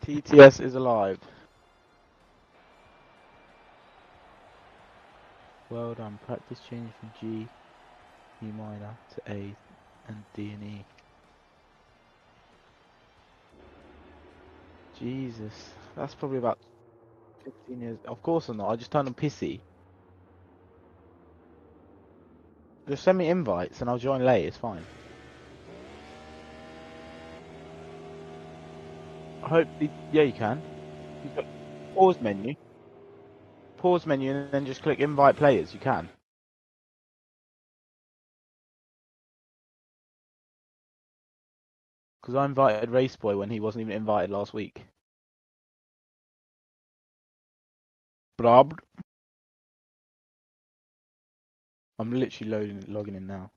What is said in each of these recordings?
TTS is alive. Well done. Practice change from G, E minor to A and D and E. Jesus, that's probably about 15 years. Of course I'm not. I just turned on pissy. Just send me invites and I'll join late. It's fine. I hope. Yeah, you can. You got pause menu. Pause menu and then just click invite players. You can. Because I invited Raceboy when he wasn't even invited last week. Blob. I'm literally logging in now.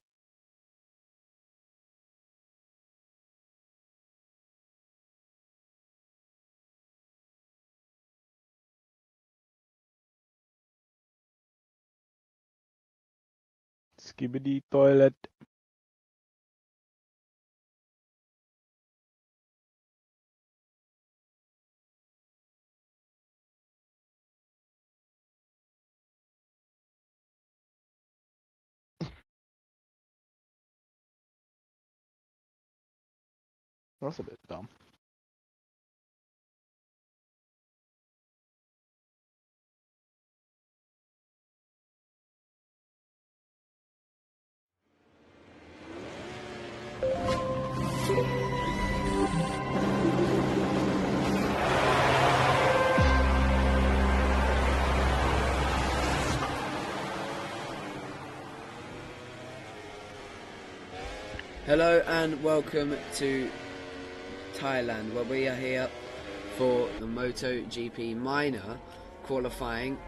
Skibbity toilet. That's a bit dumb. Hello and welcome to Thailand, where we are here for the MotoGP Minor qualifying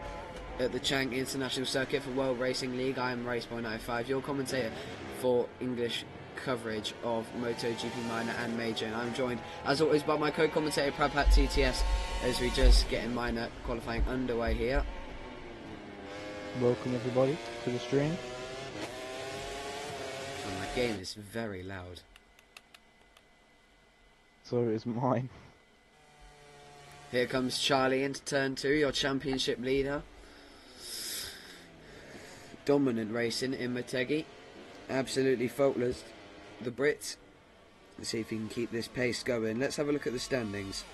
at the CHANG International Circuit for World Racing League. I am Raceboy95, your commentator for English coverage of MotoGP Minor and Major, and I'm joined as always by my co-commentator Prabhat TTS as we just get in Minor qualifying underway here. Welcome everybody to the stream. Oh, my game is very loud. So is mine. Here comes Charlie into turn 2, your championship leader. Dominant racing in Motegi. Absolutely faultless. The Brits. Let's see if he can keep this pace going. Let's have a look at the standings.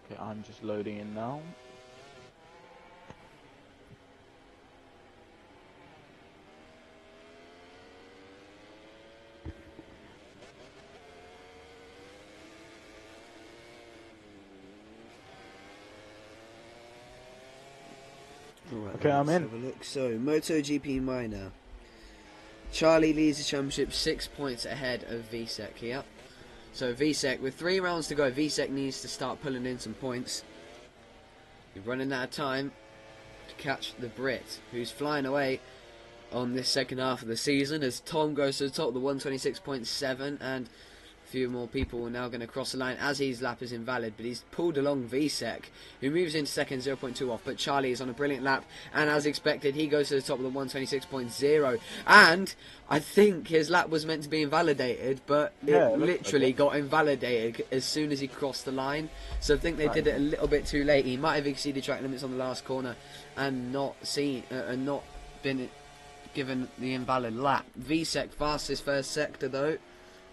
Okay, I'm just loading in now. Right, okay, I'm in. Have a look. So, MotoGP Minor. Charlie leads the championship 6 points ahead of VSEC here. So VSEC, with 3 rounds to go, VSEC needs to start pulling in some points. You're running out of time to catch the Brit, who's flying away on this second half of the season as Tom goes to the top of the 126.7, and a few more people are now going to cross the line as his lap is invalid, but he's pulled along VSEC, who moves into second, 0.2 off, but Charlie is on a brilliant lap, and as expected he goes to the top of the 126.0, and I think his lap was meant to be invalidated, but it literally got invalidated as soon as he crossed the line. So I think they did it a little bit too late. He might have exceeded track limits on the last corner and not been given the invalid lap. VSEC fastest first sector though.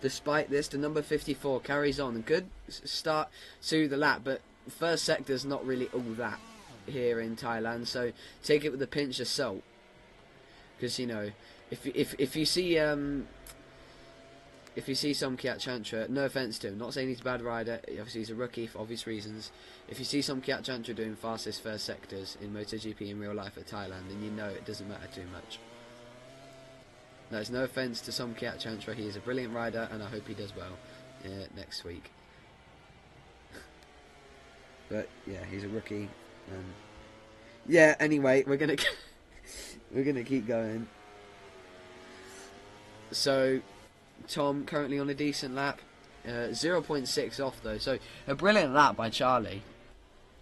Despite this, the number 54 carries on. Good start to the lap, but first sector's not really all that here in Thailand, so take it with a pinch of salt. Because, you know, if you see some Kiat Chantra, no offence to him, not saying he's a bad rider, obviously he's a rookie for obvious reasons. If you see some Kiat Chantra doing fastest first sectors in MotoGP in real life at Thailand, then you know it doesn't matter too much. There's no offence to some Kiat Chantra, he is a brilliant rider and I hope he does well next week. But yeah, he's a rookie. Yeah, anyway, we're gonna keep going. So Tom currently on a decent lap, 0.6 off though, so a brilliant lap by Charlie.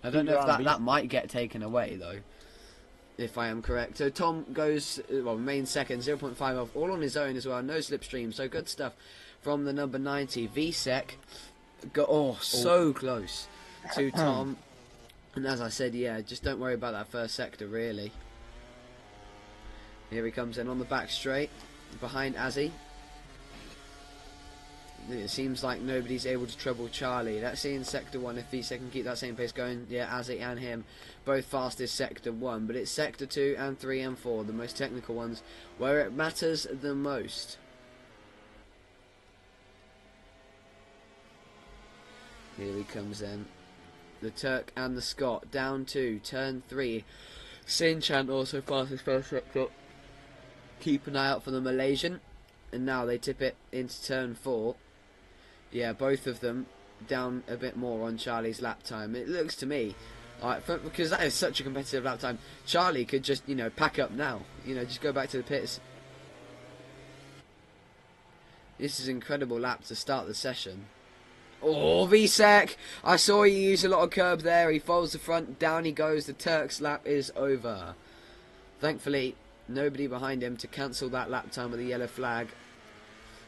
I don't know if that might get taken away though. if I am correct. So Tom goes, well, remains second, 0.5 off, all on his own as well, no slipstream, so good stuff from the number 90. VSEC, so close to Tom, and as I said, yeah, just don't worry about that first sector, really. Here he comes in on the back straight, behind Azzy. It seems like nobody's able to trouble Charlie. Let's see in Sector 1 if VSEC can keep that same pace going. Yeah, Azzy and him, both fastest Sector 1. But it's Sector 2 and 3 and 4, the most technical ones, where it matters the most. Here he comes then. The Turk and the Scot, down to turn 3. CHANG also fastest first sector. Keep an eye out for the Malaysian. And now they tip it into turn 4. Yeah, both of them down a bit more on Charlie's lap time. It looks to me, because that is such a competitive lap time, Charlie could just, pack up now. Just go back to the pits. This is an incredible lap to start the session. Oh, VSEC! I saw you use a lot of curb there. He folds the front, down he goes. The Turk's lap is over. Thankfully, nobody behind him to cancel that lap time with a yellow flag.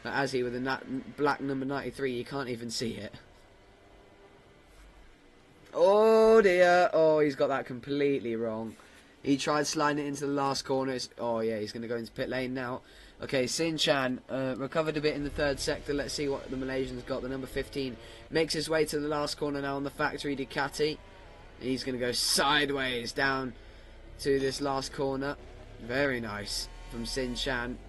But as he with the black number 93, you can't even see it. Oh dear! Oh, he's got that completely wrong. He tried sliding it into the last corner. Oh yeah, he's going to go into pit lane now. Okay, CHANG recovered a bit in the third sector. Let's see what the Malaysian's got. The number 15 makes his way to the last corner now on the factory Ducati. He's going to go sideways down to this last corner. Very nice from CHANG.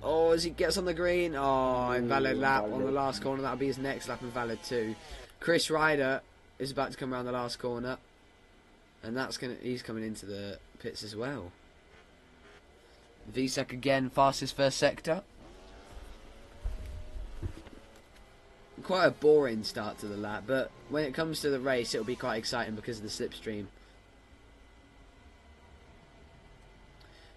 Oh, as he gets on the green. Oh, invalid lap on the last corner. That'll be his next lap, invalid too. Chris Ryder is about to come around the last corner, and he's coming into the pits as well. VSEC again, fastest first sector. Quite a boring start to the lap, but when it comes to the race, it'll be quite exciting because of the slipstream.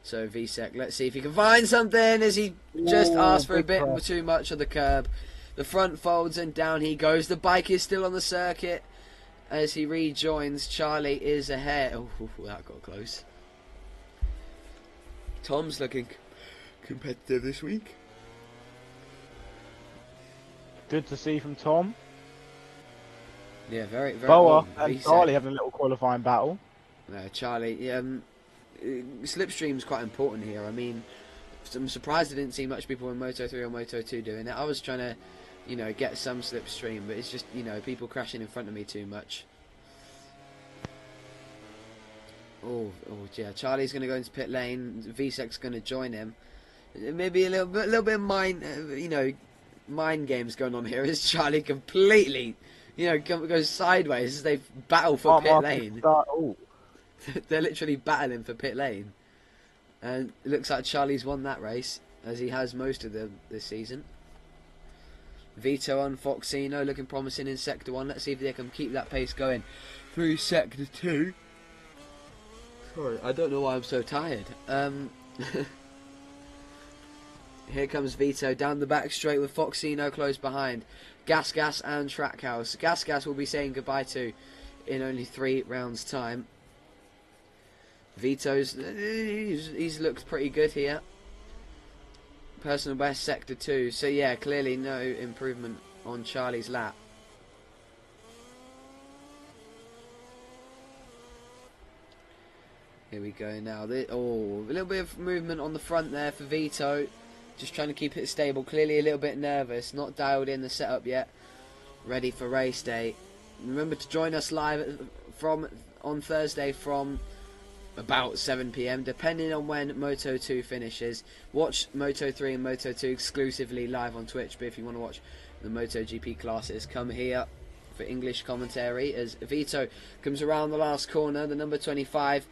So VSEC, let's see if he can find something as he just asked for a bit too much of the curb. The front folds and down he goes. The bike is still on the circuit as he rejoins. Charlie is ahead. Oh, that got close. Tom's looking competitive this week. Good to see from Tom. Yeah, very, very. Boa and Charlie having a little qualifying battle. No, Charlie. Slipstream's quite important here. I mean, I'm surprised I didn't see much people in Moto 3 or Moto 2 doing it. I was trying to, get some slipstream, but it's just, people crashing in front of me too much. Oh yeah, Charlie's going to go into pit lane. VSEC's going to join him. Maybe a little bit of mind games going on here. As Charlie completely, goes sideways as they battle for pit lane. They're literally battling for pit lane, and it looks like Charlie's won that race as he has most of this season. Vito on Foxino looking promising in sector 1. Let's see if they can keep that pace going through sector 2. Sorry, I don't know why I'm so tired. Here comes Vito down the back straight with Foxino close behind. Gas and Trackhouse. Gas will be saying goodbye to in only 3 rounds time. Vito's he's looked pretty good here. Personal best sector 2. So yeah, clearly no improvement on Charlie's lap. Here we go now. A little bit of movement on the front there for Vito. Just trying to keep it stable. Clearly a little bit nervous. Not dialed in the setup yet. Ready for race day. Remember to join us live on Thursday from about 7 PM, depending on when Moto 2 finishes. Watch Moto 3 and Moto 2 exclusively live on Twitch, but if you want to watch the MotoGP classes, come here for English commentary as Vito comes around the last corner. The number 25,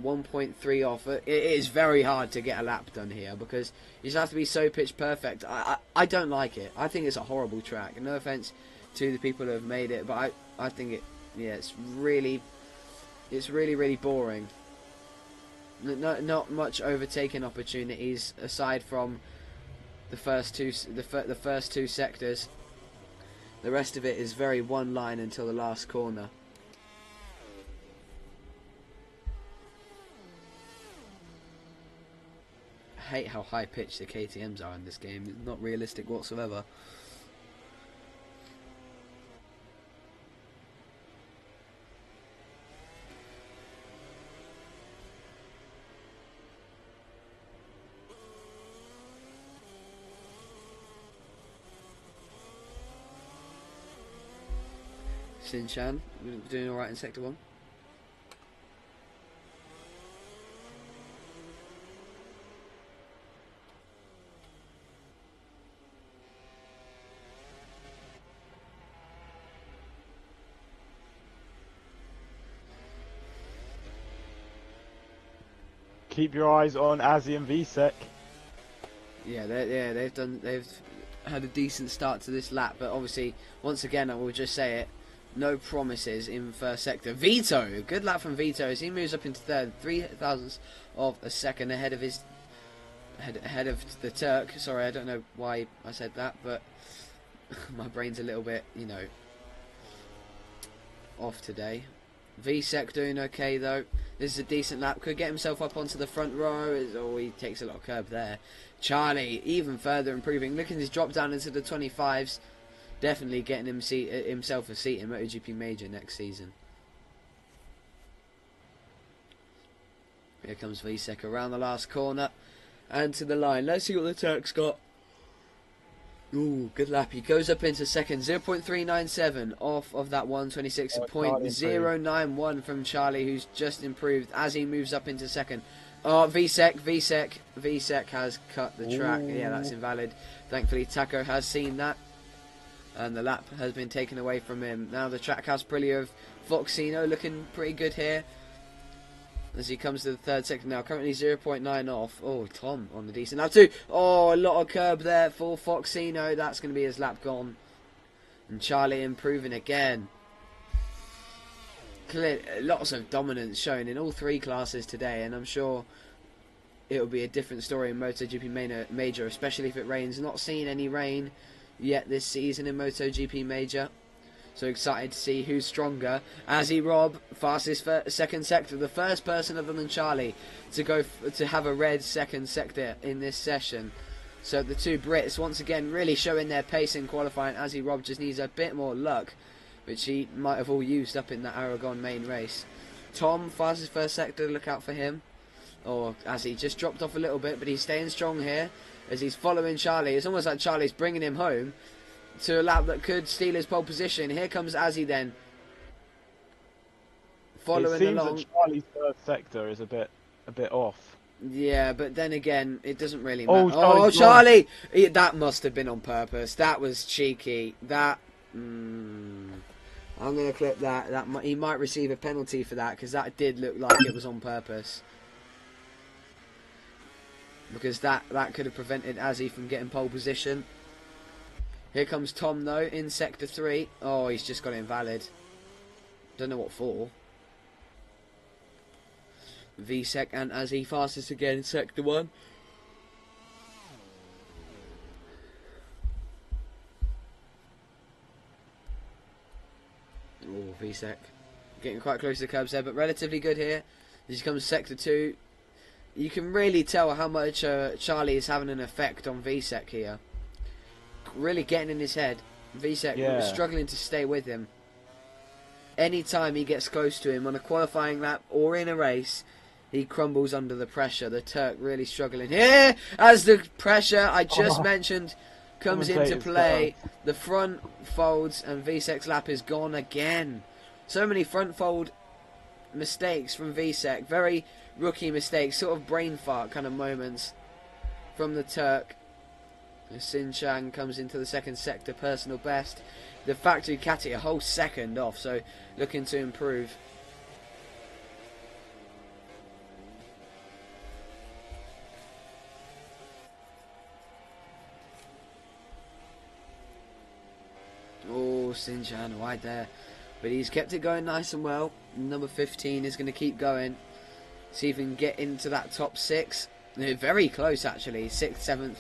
1.3 off. It is very hard to get a lap done here because you just have to be so pitch perfect. I don't like it. I think it's a horrible track. No offense to the people who have made it, but I think it's really boring. Not much overtaking opportunities aside from the first two sectors. The rest of it is very one line until the last corner. hate how high pitched the KTMs are in this game. It's not realistic whatsoever. Sinchan doing alright in sector 1. Keep your eyes on Azzy and VSEC. Yeah, they've had a decent start to this lap, but obviously, once again, I will just say it, no promises in first sector. Vito, good lap from Vito as he moves up into third, 0.03 of a second ahead of his ahead of the Turk. Sorry, I don't know why I said that, but my brain's a little bit, you know, off today. VSEC doing okay though. This is a decent lap. Could get himself up onto the front row. Oh, he takes a lot of curb there. Charlie even further improving. Look at his drop down into the 25s. Definitely getting himself a seat in MotoGP Major next season. Here comes VSEC around the last corner and to the line. Let's see what the Turk's got. Ooh, good lap. He goes up into second. 0.397 off of that 126. 0.091 from Charlie, who's just improved as he moves up into second. Oh, VSEC has cut the track. Ooh. Yeah, that's invalid. Thankfully, Taco has seen that. And the lap has been taken away from him. Now the Trackhouse Brilli of Foxino looking pretty good here. As he comes to the third sector now, currently 0.9 off. Oh, Tom on the decent lap too. Oh, a lot of curb there for Foxino. That's going to be his lap gone. And Charlie improving again. Lots of dominance shown in all three classes today, and I'm sure it'll be a different story in MotoGP Major, especially if it rains. Not seen any rain yet this season in MotoGP Major. So excited to see who's stronger. Azzy Rob, fastest second sector, the first person other than Charlie to have a red second sector in this session. So the two Brits once again really showing their pace in qualifying. Azzy Rob just needs a bit more luck, which he might have all used up in that Aragon main race. Tom, fastest first sector, look out for him. Or Azzy just dropped off a little bit, but he's staying strong here as he's following Charlie. It's almost like Charlie's bringing him home to a lap that could steal his pole position. Here comes Azzy then, following along. It seems that Charlie's first sector is a bit off. Yeah, but then again, it doesn't really Oh, matter. Oh, Charlie! That must have been on purpose. That was cheeky. That. I'm going to clip that. He might receive a penalty for that, because that did look like it was on purpose. Because that could have prevented Azzy from getting pole position. Here comes Tom though in sector 3. Oh, he's just got it invalid. Don't know what for. VSEC and Azzy fastest again in sector 1. Oh, VSEC getting quite close to the curbs there, but relatively good here. As he comes sector 2. You can really tell how much Charlie is having an effect on VSEC here. Really getting in his head. VSEC struggling to stay with him. Anytime he gets close to him on a qualifying lap or in a race, he crumbles under the pressure. The Turk really struggling here as the pressure I just mentioned comes into play. The front folds and VSEC's lap is gone again. So many front fold mistakes from VSEC. Very rookie mistakes, sort of brain fart kind of moments from the Turk. CHANG comes into the second sector, personal best. The factory Catty a whole second off, so looking to improve. Oh, CHANG wide there, but he's kept it going nice and well. Number 15 is going to keep going. See if we can get into that top 6. Very close actually, 6th, 7th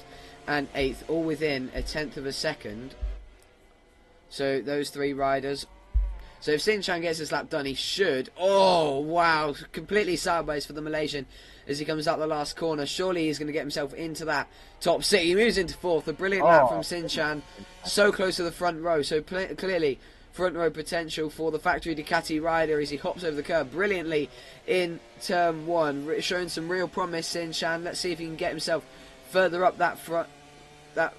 and 8th, all within a tenth of a second. So those three riders So if CHANG gets his lap done, he should. Oh, wow. Completely sideways for the Malaysian as he comes out the last corner. Surely he's going to get himself into that top 6. He moves into 4th. A brilliant lap from CHANG. So close to the front row. So clearly front row potential for the factory Ducati rider as he hops over the curb brilliantly in turn 1. Showing some real promise, CHANG. Let's see if he can get himself further up that front.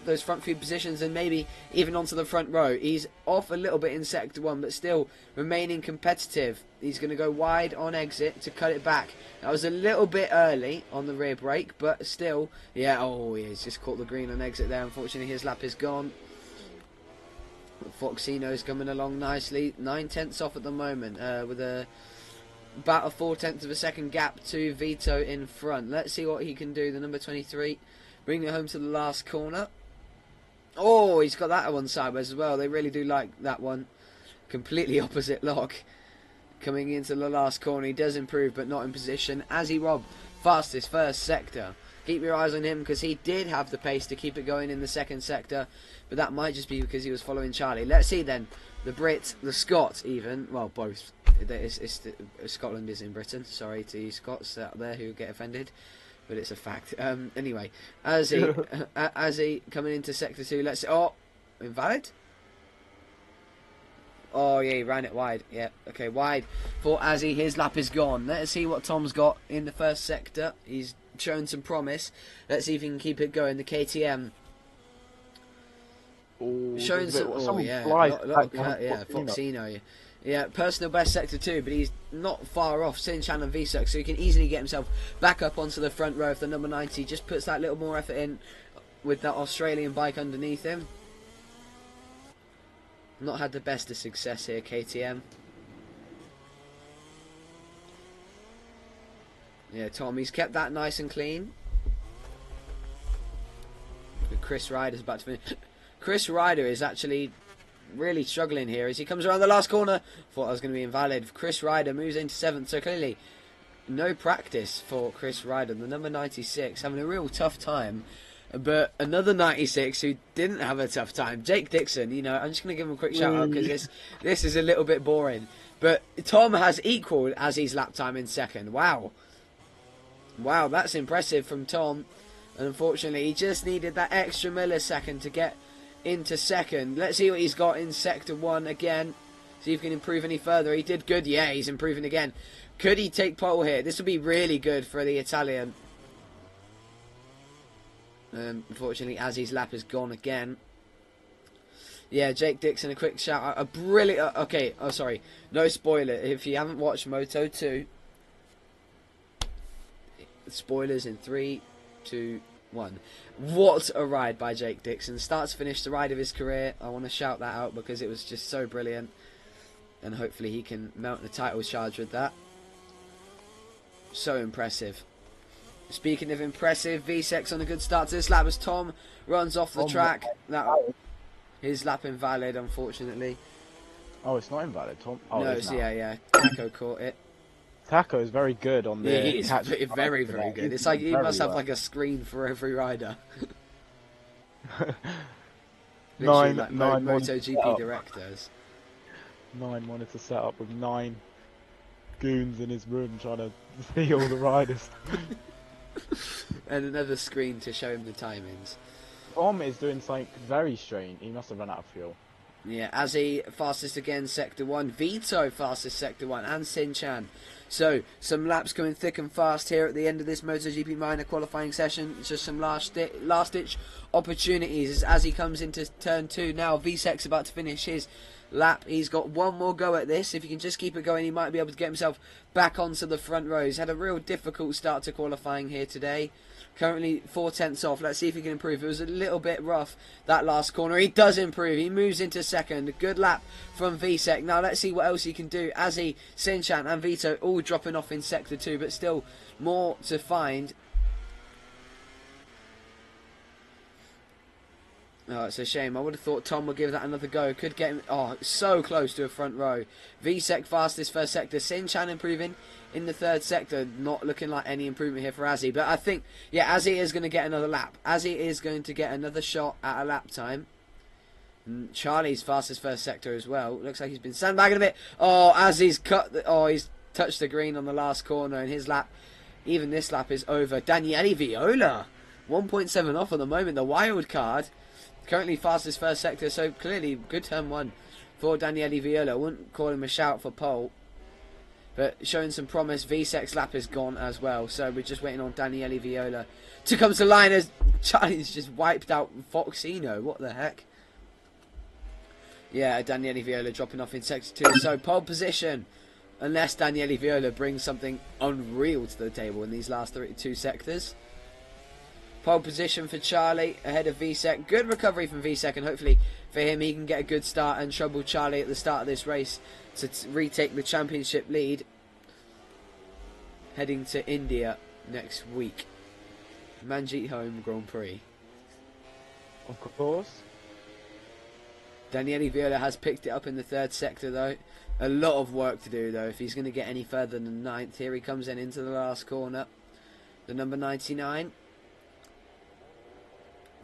Those front few positions and maybe even onto the front row. He's off a little bit in sector 1 but still remaining competitive. He's going to go wide on exit to cut it back. That was a little bit early on the rear brake, but still, yeah, oh, he's just caught the green on exit there. Unfortunately his lap is gone. Foxino's coming along nicely, 9/10 off at the moment, with about a 4/10 of a second gap to Vito in front. Let's see what he can do, the number 23. Bring it home to the last corner. Oh, he's got that one sideways as well. They really do like that one. Completely opposite lock. Coming into the last corner. He does improve, but not in position. As he robbed fastest first sector. Keep your eyes on him because he did have the pace to keep it going in the second sector. But that might just be because he was following Charlie. Let's see then. The Brit, the Scot even. Well, both. Scotland is in Britain. Sorry to you Scots out there who get offended. But it's a fact. Anyway, as he coming into sector 2, let's see. Oh, invalid. Oh yeah, he ran it wide. Yeah, okay, wide for Azzy. His lap is gone. Let's see what Tom's got in the first sector. He's shown some promise. Let's see if he can keep it going. The KTM. Showing some. Oh yeah, Foxino. Yeah, personal best sector 2, but he's not far off CHANG and VSEC, so he can easily get himself back up onto the front row if the number 90 just puts that little more effort in with that Australian bike underneath him. Not had the best of success here, KTM. Yeah, Tom, he's kept that nice and clean. Chris Ryder's about to finish. Chris Ryder is actually really struggling here as he comes around the last corner. Thought that was going to be invalid. Chris Ryder moves into 7th, so clearly no practice for Chris Ryder. The number 96 having a real tough time, but another 96 who didn't have a tough time, Jake Dixon. You know, I'm just going to give him a quick shout out because this is a little bit boring. But Tom has equalled as his lap time in 2nd. Wow, that's impressive from Tom. And unfortunately, he just needed that extra millisecond to get into 2nd. Let's see what he's got in sector 1 again. See if he can improve any further. He did good. Yeah, he's improving again. Could he take pole here? This would be really good for the Italian. Unfortunately, as his lap is gone again. Yeah, Jake Dixon, a quick shout out. A brilliant. Okay, oh sorry, no spoiler. If you haven't watched Moto 2, spoilers in 3, 2, 1. What a ride by Jake Dixon. Start to finish, the ride of his career. I want to shout that out because it was just so brilliant. And hopefully he can mount the title charge with that. So impressive. Speaking of impressive, VSEC's on a good start to this lap as Tom runs off the track. His lap invalid, unfortunately. Oh, it's not invalid, Tom. Oh, no, it's, yeah. Taco caught it. Taco is very good on the. Yeah, he is very good. It's like he must have like a screen for every rider. nine MotoGP directors. 9 wanted to set up with 9 goons in his room trying to see all the riders. And another screen to show him the timings. Tom is doing something very strange. He must have run out of fuel. Yeah, Azzy fastest again, sector 1. Vito fastest sector 1, and CHANG. So, some laps coming thick and fast here at the end of this MotoGP minor qualifying session. It's just some last-ditch opportunities as he comes into turn 2. Now, VSEC's about to finish his lap. He's got one more go at this. If he can just keep it going, he might be able to get himself back onto the front row. He's had a real difficult start to qualifying here today. Currently 4/10 off. Let's see if he can improve. It was a little bit rough, that last corner. He does improve. He moves into 2nd. A good lap from VSEC. Now let's see what else he can do. Azzy, CHANG and Vito all dropping off in sector 2, but still more to find. Oh, it's a shame. I would have thought Tom would give that another go. Could get him. Oh, so close to a front row. VSEC fastest first sector. CHANG improving in the 3rd sector. Not looking like any improvement here for Azzy. But I think, yeah, Azzy is going to get another lap. Azzy is going to get another shot at a lap time. Charlie's fastest first sector as well. Looks like he's been sandbagging a bit. Oh, as he's he's touched the green on the last corner, and his lap, even this lap, is over. Daniele Viola, 1.7 off at the moment. The wild card, currently fastest first sector, so clearly good turn one for Daniele Viola. I wouldn't call him a shout for pole, but showing some promise. VSEC's lap is gone as well, so we're just waiting on Daniele Viola to come to line as Charlie's just wiped out Foxino. What the heck? Yeah, Daniele Viola dropping off in sector 2. So pole position, unless Daniele Viola brings something unreal to the table in these last two sectors. Pole position for Charlie ahead of VSEC. Good recovery from VSEC, and hopefully for him he can get a good start and trouble Charlie at the start of this race to retake the championship lead. Heading to India next week. Manjit Home Grand Prix. Of course. Daniele Viola has picked it up in the third sector though. A lot of work to do though if he's going to get any further than ninth. Here he comes in into the last corner. The number 99.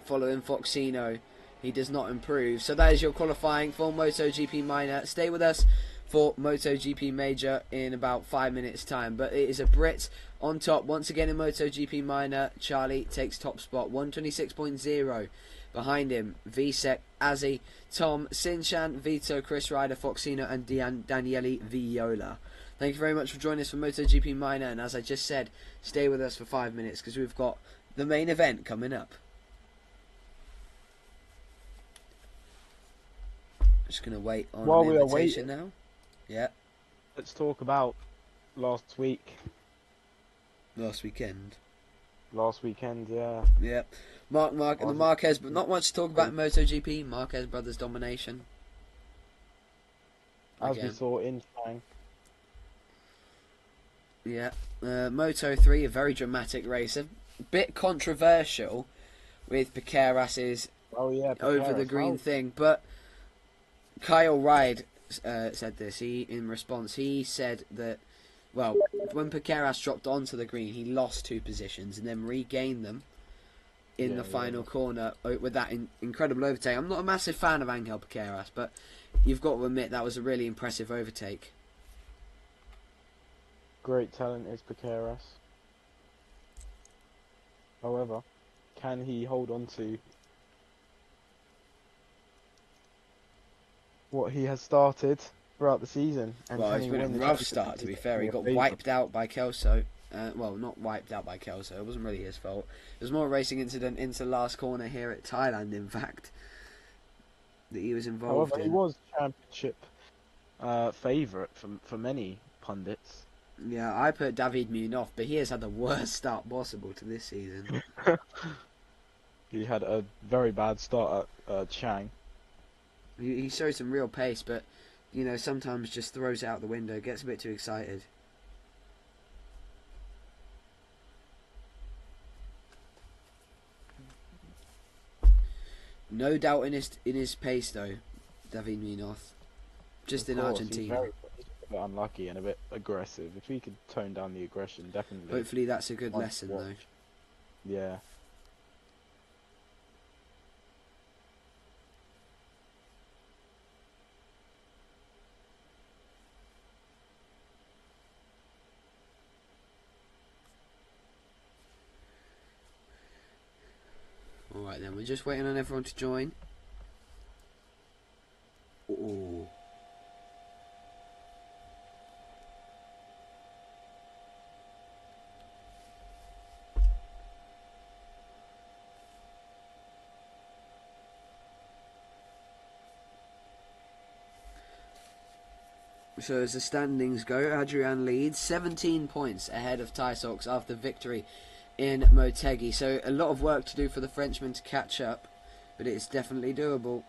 Following Foxino. He does not improve. So that is your qualifying for MotoGP Minor. Stay with us for MotoGP Major in about 5 minutes time. But it is a Brit on top once again in MotoGP Minor. Charlie takes top spot. 126.0. Behind him, VSEC, Azzy, Tom, Sinchan, Vito, Chris Ryder, Foxino, and Daniele Viola. Thank you very much for joining us for MotoGP Minor. And as I just said, stay with us for 5 minutes because we've got the main event coming up. Just going to wait on While an we are invitation waiting, now. Yeah. let's talk about last week. Last weekend. Last weekend, yeah. Yeah. The Marquez, but not much to talk about in MotoGP. Marquez brothers domination. As Again. we saw in CHANG. Yeah. Moto 3, a very dramatic race. A bit controversial with Piqueras's over the green thing. But Kyle Ride said this. In response, he said that, well, when Piqueras dropped onto the green, he lost 2 positions and then regained them in the final corner with that incredible overtake. I'm not a massive fan of Angel Piqueras, but you've got to admit that was a really impressive overtake. Great talent is Piqueras. However, can he hold on to what he has started throughout the season? And Well, can it's he been a win the rough championship? start, to be fair. He got Favourite. wiped out by Kelso. Well, not wiped out by Kelso. It wasn't really his fault. There was more racing incident into last corner here at Thailand, in fact, that he was involved However, in. he was championship favourite for many pundits. Yeah, I put David Munoz, but he has had the worst start possible to this season. He had a very bad start at CHANG. He shows some real pace, but, you know, sometimes just throws it out the window, gets a bit too excited. No doubt in his pace though, David Munoz. Just in Argentina. He's a bit unlucky and a bit aggressive. If he could tone down the aggression, definitely. Hopefully that's a good lesson though. Yeah. Alright then, we're just waiting on everyone to join. Ooh. So as the standings go, Adrian leads 17 points ahead of Tysox after victory in Motegi. So a lot of work to do for the Frenchman to catch up, but it's definitely doable.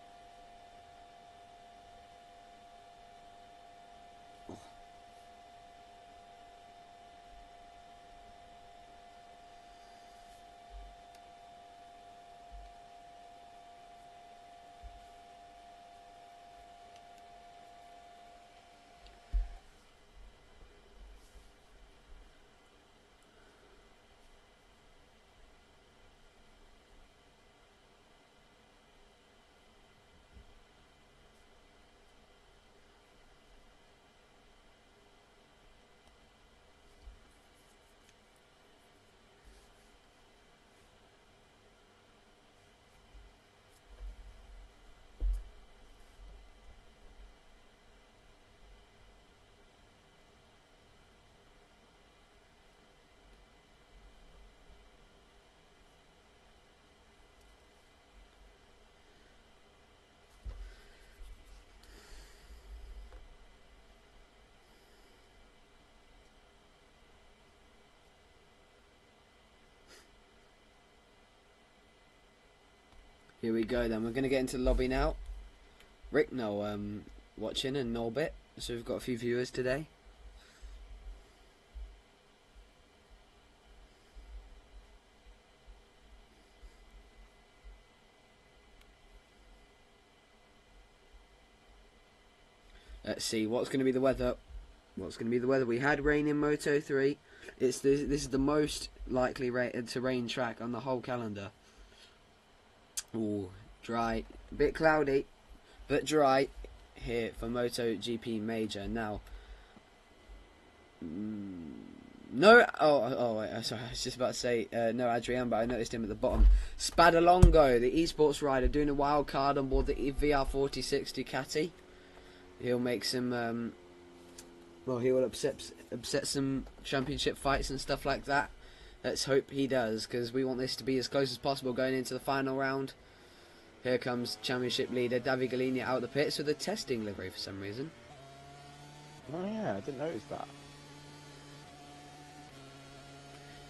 Here we go then. We're going to get into the lobby now. Rick, no, watching and Norbit. So we've got a few viewers today. Let's see what's going to be the weather. What's going to be the weather? We had rain in Moto 3. This is the most likely to rain track on the whole calendar. Ooh, dry, a bit cloudy, but dry here for MotoGP Major. Now, no, sorry, I was just about to say no Adrian, but I noticed him at the bottom. Spadalongo, the esports rider, doing a wild card on board the VR46 Ducati. He'll make some, well, he will upset some championship fights and stuff like that. Let's hope he does, because we want this to be as close as possible going into the final round. Here comes championship leader Davide Galini out of the pits with a testing livery for some reason. Oh yeah, I didn't notice that.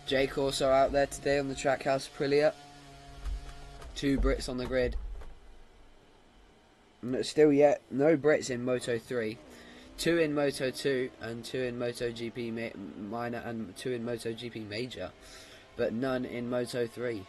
Jake also out there today on the Trackhouse Aprilia. 2 Brits on the grid. Still yet, no Brits in Moto 3. 2 in Moto 2 and 2 in MotoGP Minor and 2 in MotoGP Major. But none in Moto 3.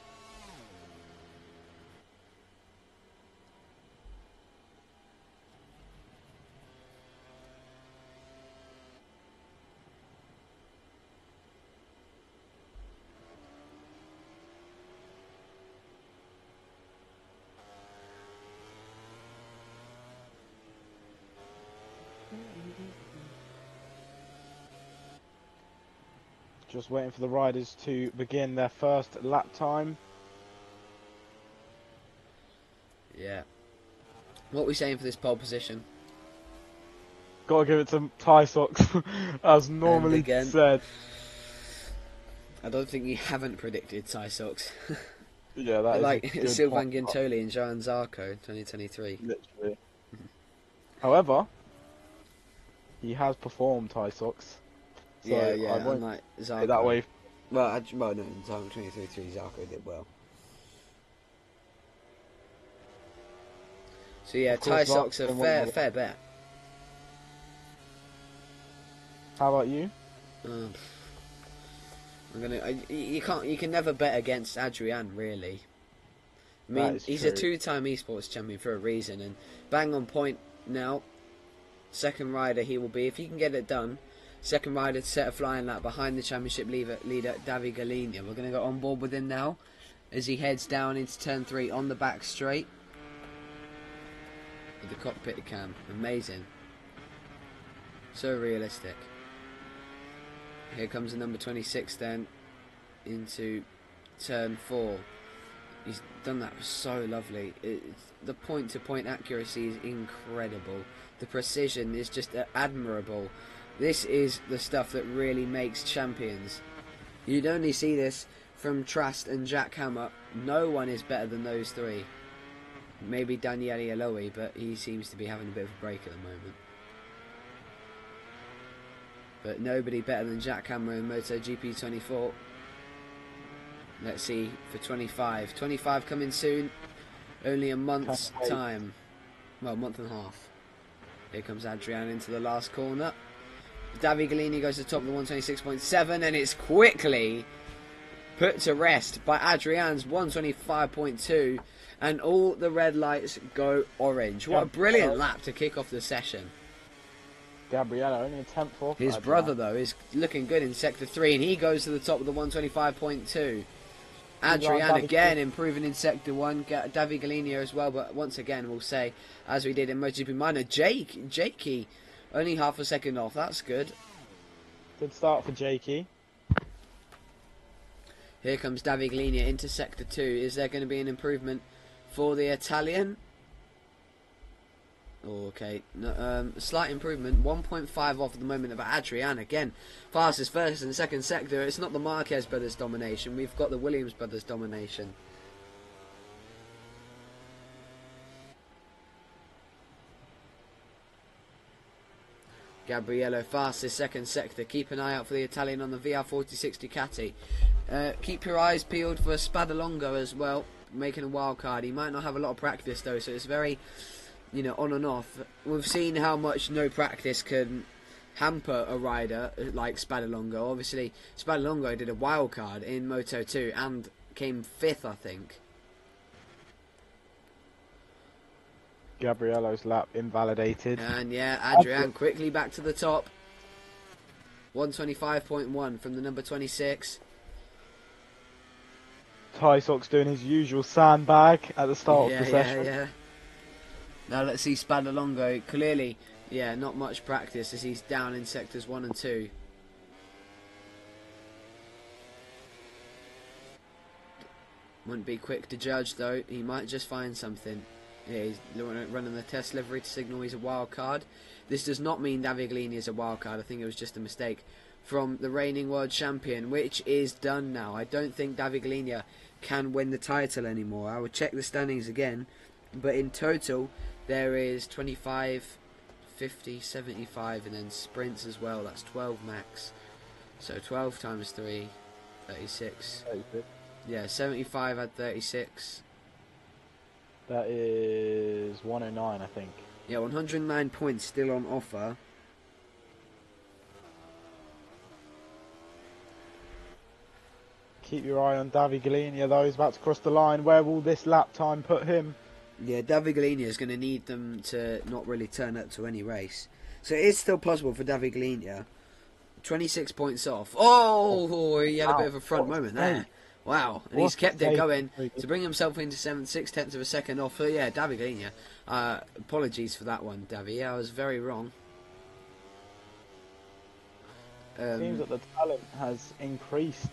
Just waiting for the riders to begin their first lap time. Yeah. What are we saying for this pole position? Gotta give it to Ty Socks, as normally again, said. I don't think you haven't predicted Ty Socks. Yeah, that like is a good Sylvain point. Gintoli and Johan Zarco 2023. Literally. However, he has performed, Ty Socks. So yeah, I won't like say Zarco. that way. Well, no, in 2023 Zarco did well. So yeah, Of course, Ty Socks a Zarco fair bet. How about you? You can never bet against Adrian, really. I mean, he's true. a 2-time esports champion for a reason, and bang on point now. Second rider he will be if he can get it done. Second rider to set a flying lap behind the championship leader Davide Galini. We're going to go on board with him now as he heads down into turn 3 on the back straight with the cockpit cam. Amazing, so realistic. Here comes the number 26 then into turn 4. He's done that so lovely. The point-to-point accuracy is incredible. The precision is just admirable. This is the stuff that really makes champions. You'd only see this from Trust and Jack Hammer. No one is better than those 3. Maybe Daniele Eloy, but he seems to be having a bit of a break at the moment. But nobody better than Jack Hammer in MotoGP 24. Let's see for 25. 25 coming soon. Only a month's time. Well, a month and a half. Here comes Adrian into the last corner. Davide Galini goes to the top of the 126.7 and it's quickly put to rest by Adrian's 125.2 and all the red lights go orange. What a brilliant lap to kick off the session. Gabriella only a 10th off. His brother though is looking good in sector 3 and he goes to the top of the 125.2. Adrian again improving in sector 1. Davide Galini as well, but once again we'll say, as we did in MotoGP Minor, Jakey only half a second off. That's good. Good start for Jakey. Here comes Davide Galini into sector 2. Is there going to be an improvement for the Italian? Okay, no, slight improvement, 1.5 off at the moment of Adrian. Again, fastest first and second sector. It's not the Marquez brothers domination, we've got the Williams brothers domination. Gabriello fastest second sector. Keep an eye out for the Italian on the VR46 Ducati. Keep your eyes peeled for Spadalongo as well. making a wild card. He might not have a lot of practice though, so it's very, you know, on and off. We've seen how much no practice can hamper a rider like Spadalongo. Obviously, Spadalongo did a wild card in Moto 2 and came 5th, I think. Gabriello's lap invalidated. And yeah, Adrian quickly back to the top. 125.1 from the number 26. Tysock's doing his usual sandbag at the start of the session. Yeah. Now let's see Spadalongo. Clearly, not much practice as he's down in sectors 1 and 2. Wouldn't be quick to judge though. He might just find something. Yeah, he's running the test livery to signal he's a wild card. This does not mean Daviglini is a wild card. I think it was just a mistake from the reigning world champion, which is done now. I don't think Daviglini can win the title anymore. I will check the standings again, but in total there is 25, 50, 75, and then sprints as well. That's 12 max. So 12 times 3, 36. 36. Yeah, 75 at 36. That is 109, I think. Yeah, 109 points still on offer. Keep your eye on Daviglini, though. He's about to cross the line. Where will this lap time put him? Yeah, Daviglini is going to need them to not really turn up to any race. So it is still possible for Daviglini. 26 points off. Oh, he had a bit of a front moment there. Wow, and he's kept it going to bring himself into 7th, 6/10 of a second off. So yeah, Daviglini. Apologies for that one, Davi. Yeah, I was very wrong. Seems that the talent has increased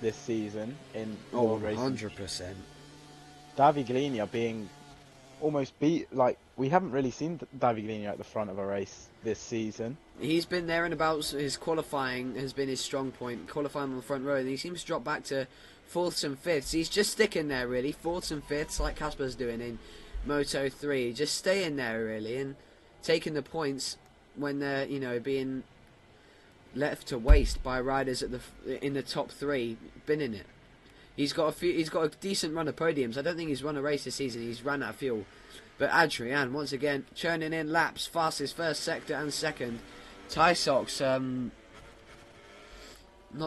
this season in world racing. 100%. Daviglini being almost beat. Like, we haven't really seen Daviglini at the front of a race this season. He's been there and about. His qualifying has been his strong point. Qualifying on the front row, and he seems to drop back to 4th and 5th. He's just sticking there really, 4th and 5th, like Casper's doing in Moto 3. Just staying there really and taking the points when they're, you know, being left to waste by riders at in the top 3 binning it. He's got a decent run of podiums. I don't think he's run a race this season. He's run out of fuel. But Adrian once again churning in laps, fastest first sector and second. Tysock's not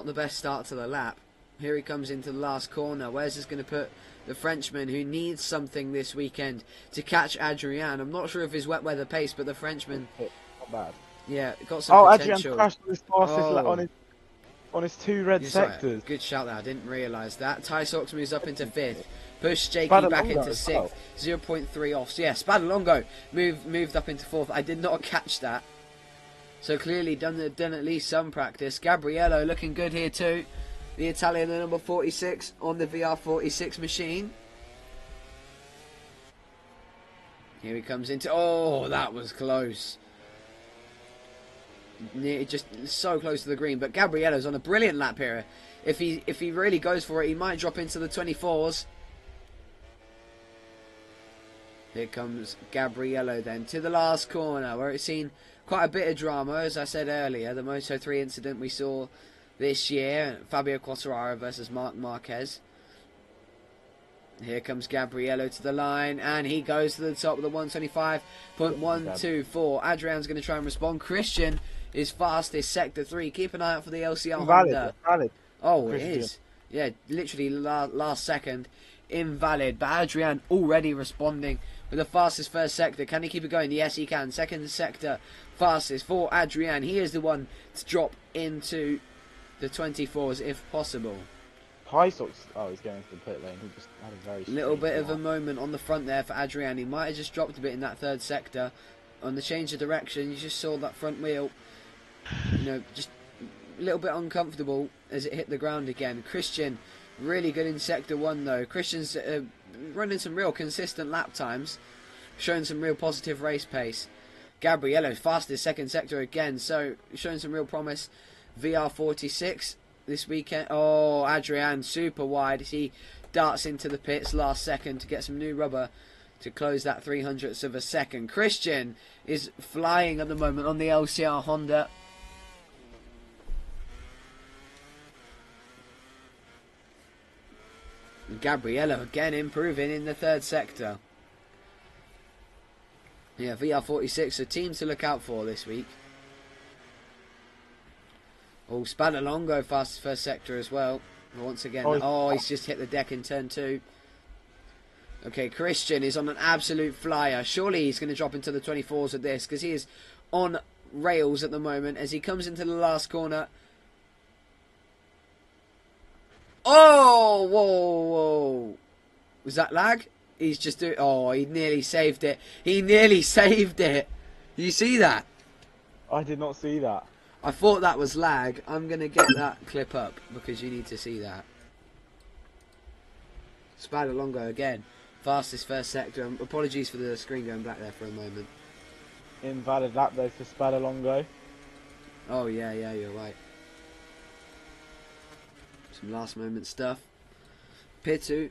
the best start to the lap. Here he comes into the last corner. Where's this going to put the Frenchman, who needs something this weekend to catch Adrian? I'm not sure of his wet weather pace, but the Frenchman, not bad. Yeah, got some potential. Adrian crashed his fastest on his 2 red sectors. Right. Good shout there. I didn't realise that. Tysock's moves up into 5th. Pushed Jakey back into 6th. 0.3 off. So yeah, Spadalongo moved up into 4th. I did not catch that. So clearly done at least some practice. Gabriello looking good here too. The Italian, the number 46 on the VR46 machine. Here he comes into... Oh, that was close. Just so close to the green. But Gabriello's on a brilliant lap here. If he really goes for it, he might drop into the 24s. Here comes Gabriello then to the last corner, where it's seen quite a bit of drama. As I said earlier, the Moto 3 incident we saw this year, Fabio Quartararo versus Marc Marquez. Here comes Gabriello to the line, and he goes to the top of the 125.124. Adrian's going to try and respond. Christian is fastest, sector 3. Keep an eye out for the LCR Honda. Invalid. Oh, Christian. It is. Yeah, literally last second. Invalid. But Adrian already responding with the fastest first sector. Can he keep it going? Yes, he can. Second sector fastest for Adrian. He is the one to drop into the 24s if possible. Tysock's, he's going to the pit lane. He just had a very little bit of a moment on the front there for Adrian. He might have just dropped a bit in that 3rd sector. On the change of direction, you just saw that front wheel, you know, just a little bit uncomfortable as it hit the ground again. Christian, really good in sector 1 though. Christian's running some real consistent lap times, showing some real positive race pace. Gabriello, fastest 2nd sector again, so showing some real promise. VR46 this weekend. Oh, Adrian super wide as he darts into the pits last second to get some new rubber to close that 300ths of a second. Christian is flying at the moment on the LCR Honda. And Gabriello again improving in the third sector. Yeah, VR46, a team to look out for this week. Oh, Spadalongo fastest first sector as well. Once again, he's just hit the deck in turn 2. Okay, Christian is on an absolute flyer. Surely he's going to drop into the 24s with this, because he is on rails at the moment as he comes into the last corner. Oh, whoa. Was that lag? He's just doing... Oh, he nearly saved it. He nearly saved it. You see that? I did not see that. I thought that was lag. I'm going to get that clip up because you need to see that. Spadalongo again. Fastest first sector. Apologies for the screen going black there for a moment. Invalid lap though for Spadalongo. Oh, yeah, you're right. Some last moment stuff. Pitu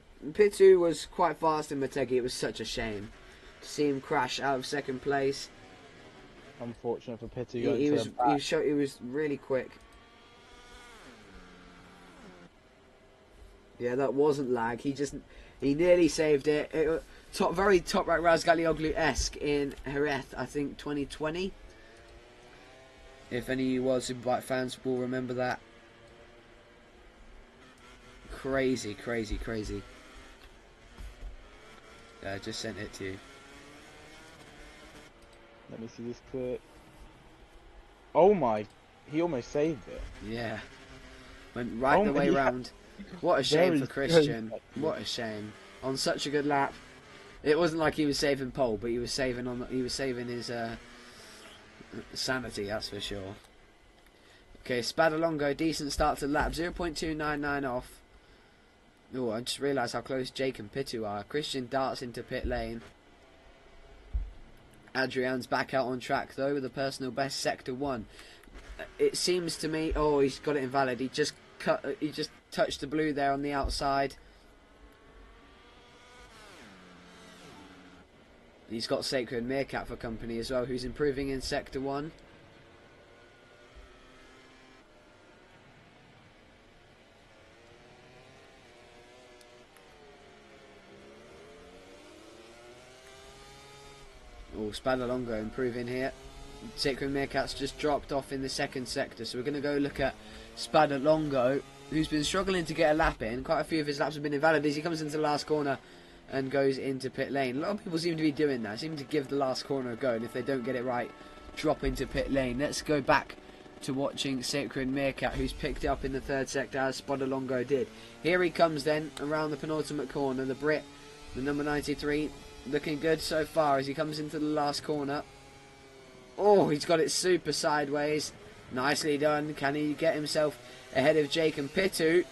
was quite fast in Motegi. It was such a shame to see him crash out of second place. Unfortunate for Pitu. He was really quick. Yeah, that wasn't lag. He nearly saved it. Very top right Razgalioglu-esque in Jerez, I think 2020. If any of you World Superbike fans will remember that. Crazy. Yeah, I just sent it to you. Let me see this clip. Oh my, he almost saved it. Yeah. Went right the way round. What a shame for Christian. What a shame. On such a good lap. It wasn't like he was saving pole, but he was saving his sanity, that's for sure. Okay, Spadalongo, decent start to the lap. 0.299 off. Oh, I just realised how close Jake and Pitu are. Christian darts into pit lane. Adrian's back out on track though with a personal best, sector 1. It seems to me... Oh, he's got it invalid. He just touched the blue there on the outside. He's got Sacred Meerkat for company as well, who's improving in sector 1. Oh, Spadalongo improving here. Sacred Meerkat's just dropped off in the second sector, so we're going to go look at Spadalongo, who's been struggling to get a lap in. Quite a few of his laps have been invalid as he comes into the last corner and goes into pit lane. A lot of people seem to be doing that, seem to give the last corner a go, and if they don't get it right, drop into pit lane. Let's go back to watching Sacred Meerkat, who's picked it up in the third sector as Spadalongo did. Here he comes then, around the penultimate corner, the Brit, the number 93, looking good so far as he comes into the last corner. Oh, he's got it super sideways. Nicely done. Can he get himself ahead of Jake and Pitu?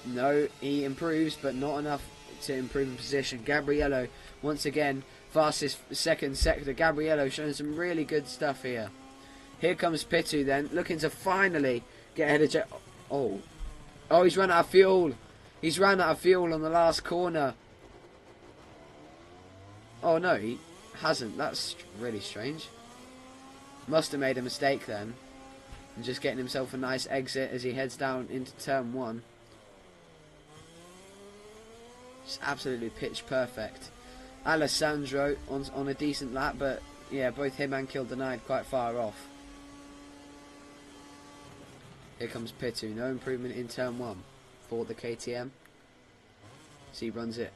No, he improves, but not enough to improve in position. Gabriello, once again, fastest second sector. Gabriello showing some really good stuff here. Here comes Pitu then, looking to finally get ahead of Jake. Oh, he's run out of fuel. He's run out of fuel on the last corner. Oh no, he hasn't. That's really strange. Must have made a mistake then. And just getting himself a nice exit as he heads down into turn 1. Just absolutely pitch perfect. Alessandro on a decent lap, but yeah, both him and Kill denied quite far off. Here comes Pitu. No improvement in turn 1 for the KTM. So he runs it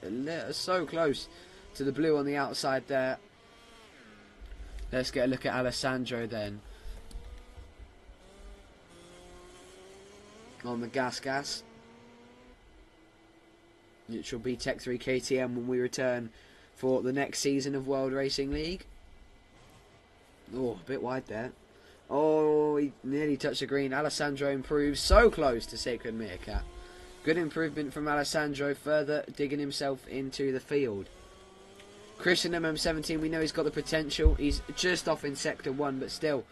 so close to the blue on the outside there. Let's get a look at Alessandro then. On the gas. It shall be Tech 3 KTM when we return for the next season of World Racing League. Oh, a bit wide there. Oh, he nearly touched the green. Alessandro improves so close to Sacred Meerkat. Good improvement from Alessandro, further digging himself into the field. Christian MM17, we know he's got the potential. He's just off in sector 1, but still,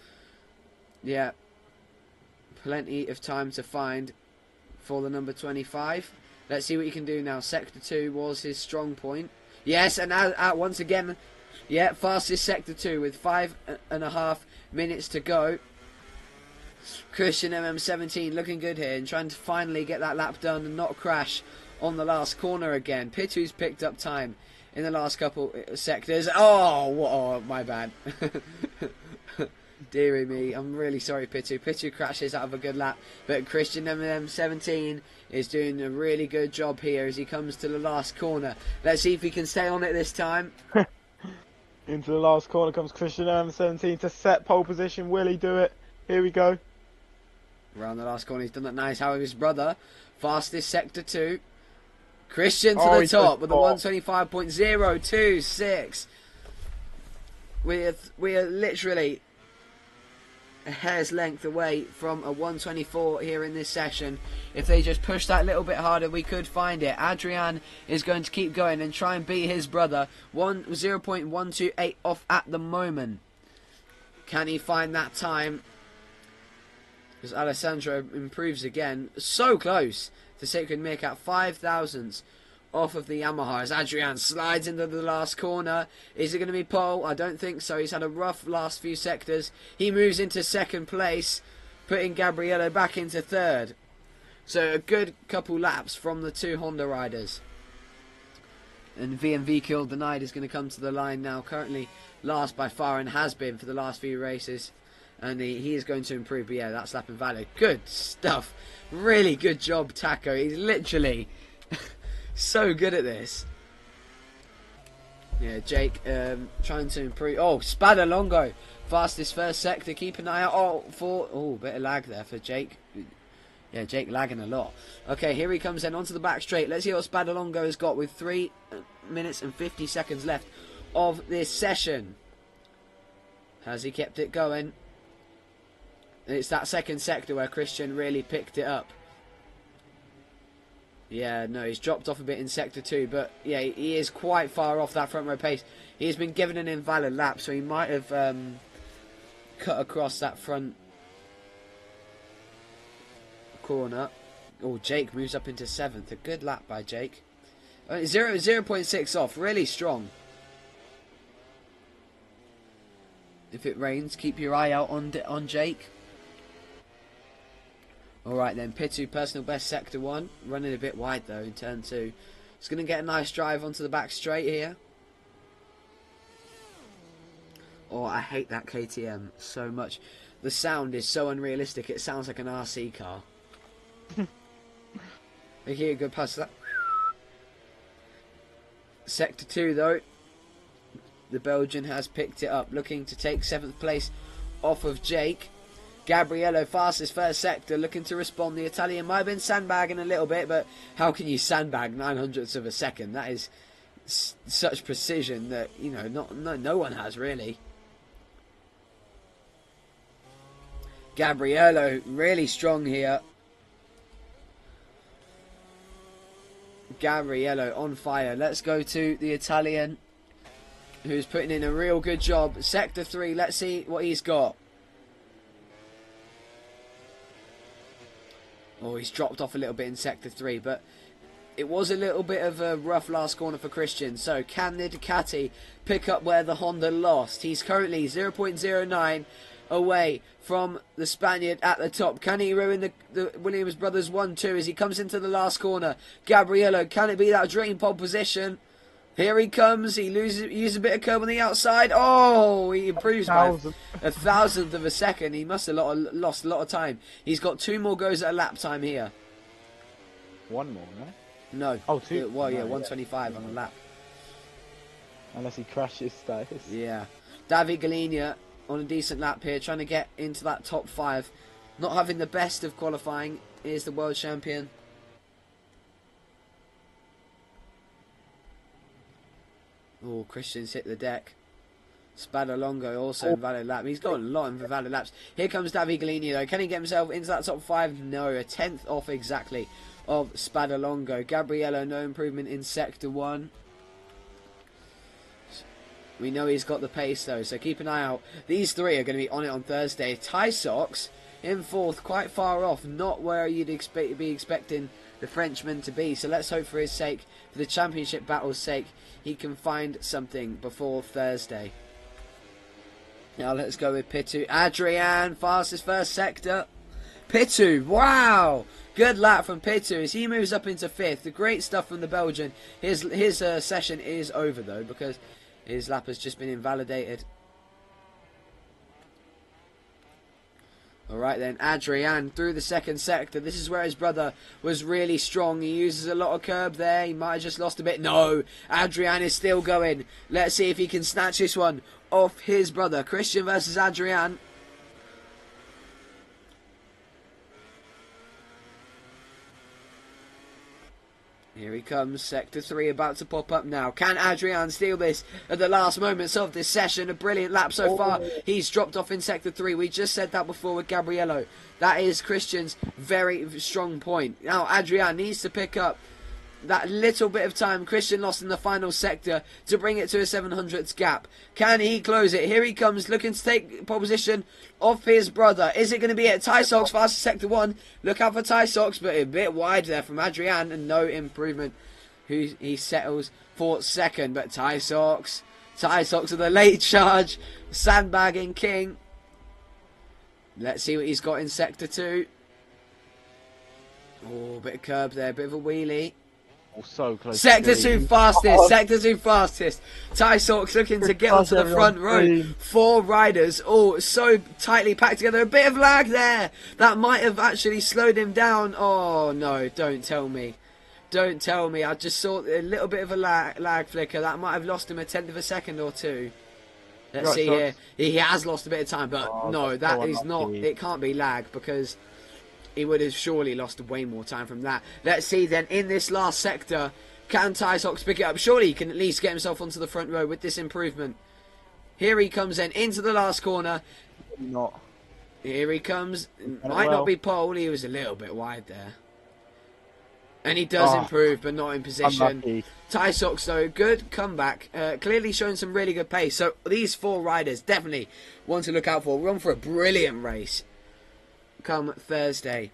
yeah, plenty of time to find for the number 25. Let's see what he can do now. Sector 2 was his strong point. Yes, and once again, yeah, fastest sector 2 with 5.5 minutes to go. Christian MM17 looking good here and trying to finally get that lap done and not crash on the last corner again. Pitu's picked up time in the last couple sectors. Oh, my bad. Deary me, I'm really sorry, Pitu. Pitu crashes out of a good lap, but Christian M17 is doing a really good job here as he comes to the last corner. Let's see if he can stay on it this time. Into the last corner comes Christian M17 to set pole position. Will he do it? Here we go. Around the last corner, he's done that nice. However, his brother, fastest sector 2. Christian to the top with the 125.026. We are literally a hair's length away from a 124 here in this session. If they just push that little bit harder, we could find it. Adrian is going to keep going and try and beat his brother. 0.128 off at the moment. Can he find that time? As Alessandro improves again. So close to Sacred Mick at 5,000ths off of the Yamaha as Adrian slides into the last corner. Is it going to be pole? I don't think so. He's had a rough last few sectors. He moves into second place, putting Gabriello back into third. So a good couple laps from the two Honda riders. And VMV Kill Denied is going to come to the line now. Currently last by far and has been for the last few races. And he is going to improve. But yeah, that's lap invalid. Good stuff. Really good job, Taco. He's literally so good at this. Yeah, Jake trying to improve. Oh, Spadalongo. Fastest first sector. Keep an eye out for... Oh, bit of lag there for Jake. Yeah, Jake lagging a lot. Okay, here he comes then onto the back straight. Let's see what Spadalongo has got with 3 minutes and 50 seconds left of this session. Has he kept it going? It's that second sector where Christian really picked it up. Yeah, no, he's dropped off a bit in sector 2, but yeah, he is quite far off that front row pace. He's been given an invalid lap, so he might have cut across that front corner. Oh, Jake moves up into 7th. A good lap by Jake. 0.6 off, really strong. If it rains, keep your eye out on Jake. Alright then, Pitu, personal best sector 1. Running a bit wide though in turn 2. He's going to get a nice drive onto the back straight here. Oh, I hate that KTM so much. The sound is so unrealistic, it sounds like an RC car. Making a good pass to that. Sector 2 though. The Belgian has picked it up, looking to take 7th place off of Jake. Gabriello, fastest first sector, looking to respond. The Italian might have been sandbagging a little bit, but how can you sandbag 900ths of a second? That is such precision that, you know, no one has really. Gabriello, really strong here. Gabriello on fire. Let's go to the Italian, who's putting in a real good job. Sector 3, let's see what he's got. Oh, he's dropped off a little bit in Sector 3, but it was a little bit of a rough last corner for Christian. So, can the Ducati pick up where the Honda lost? He's currently 0.09 away from the Spaniard at the top. Can he ruin the Williams brothers 1-2 as he comes into the last corner? Gabriello, can it be that dream pole position? Here he comes. He uses a bit of curb on the outside. Oh, he improves by 1,000th of a second. He must have lost a lot of time. He's got 2 more goes at a lap time here. 1 more, no? No. Oh, 2. Well, yeah, no, 125 on a lap. Unless he crashes status. Yeah. David Galinia on a decent lap here, trying to get into that top 5. Not having the best of qualifying. Is the world champion. Oh, Christian's hit the deck. Spadalongo also invalid lap. He's got a lot of invalid laps. Here comes David Gallini though. Can he get himself into that top 5? No, a 10th off exactly of Spadalongo. Gabriello, no improvement in Sector 1. We know he's got the pace though, so keep an eye out. These 3 are going to be on it on Thursday. Ty Sox in 4th, quite far off. Not where you'd be expecting the Frenchman to be. So let's hope for his sake, for the championship battle's sake, he can find something before Thursday. Now let's go with Pitu. Adrian, fastest first sector. Pitu, wow! Good lap from Pitu as he moves up into 5th. The great stuff from the Belgian. His session is over though because his lap has just been invalidated. Alright then, Adrian through the second sector. This is where his brother was really strong. He uses a lot of curb there. He might have just lost a bit. No, Adrian is still going. Let's see if he can snatch this one off his brother. Christian versus Adrian. Here he comes, Sector 3 about to pop up now. Can Adrian steal this at the last moments of this session? A brilliant lap so far. He's dropped off in Sector 3. We just said that before with Gabriello. That is Christian's very strong point. Now Adrian needs to pick up that little bit of time Christian lost in the final sector to bring it to a 700ths gap. Can he close it? Here he comes, looking to take pole position off his brother. Is it going to be it? Ty Socks fastest sector 1. Look out for Ty Socks, but a bit wide there from Adrian and no improvement. He settles for second, but Ty Socks with a late charge, sandbagging king. Let's see what he's got in sector 2. Oh, bit of curb there, bit of a wheelie. So close. Sector 2 fastest. Sector 2 fastest. Ty Socks looking to get onto the front row. 4 riders all so tightly packed together. A bit of lag there. That might have actually slowed him down. Oh no, don't tell me. Don't tell me. I just saw a little bit of a lag flicker. That might have lost him a 1/10 of a second or two. Let's see here. He has lost a bit of time, but no, that is not. It can't be lag because he would have surely lost way more time from that. Let's see then, in this last sector, can Ty Socks pick it up? Surely he can at least get himself onto the front row with this improvement. Here he comes then, into the last corner. Not. Here he comes. Might not be pole, he was a little bit wide there. And he does improve, but not in position. Unlucky. Ty Socks though, good comeback. Clearly showing some really good pace. So these 4 riders definitely one to look out for. We're on for a brilliant race come Thursday.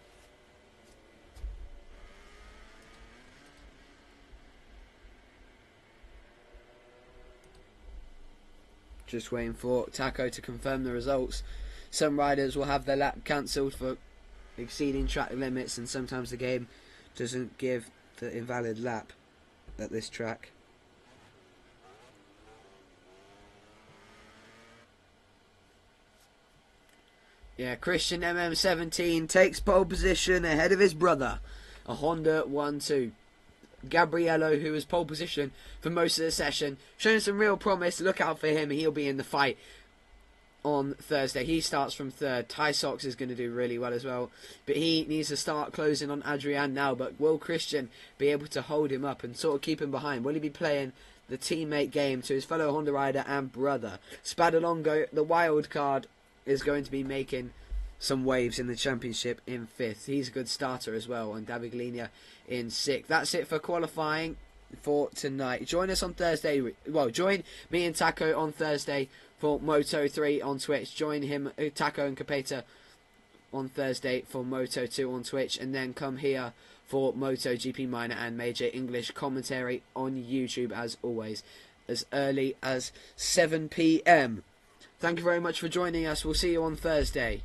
Just waiting for Taco to confirm the results. Some riders will have their lap cancelled for exceeding track limits, and sometimes the game doesn't give the invalid lap at this track. Yeah, Christian MM17 takes pole position ahead of his brother, a Honda 1-2. Gabriello, who was pole position for most of the session, showing some real promise. Look out for him. He'll be in the fight on Thursday. He starts from 3rd. Ty Socks is going to do really well as well, but he needs to start closing on Adrian now. But will Christian be able to hold him up and sort of keep him behind? Will he be playing the teammate game to his fellow Honda rider and brother? Spadalongo, the wild card, is going to be making some waves in the championship in 5th. He's a good starter as well, and Daviglina in 6th. That's it for qualifying for tonight. Join us on Thursday. Well, join me and Taco on Thursday for Moto 3 on Twitch. Join him, Taco and Capeta, on Thursday for Moto 2 on Twitch, and then come here for MotoGP Minor and Major English commentary on YouTube as always, as early as 7 PM. Thank you very much for joining us. We'll see you on Thursday.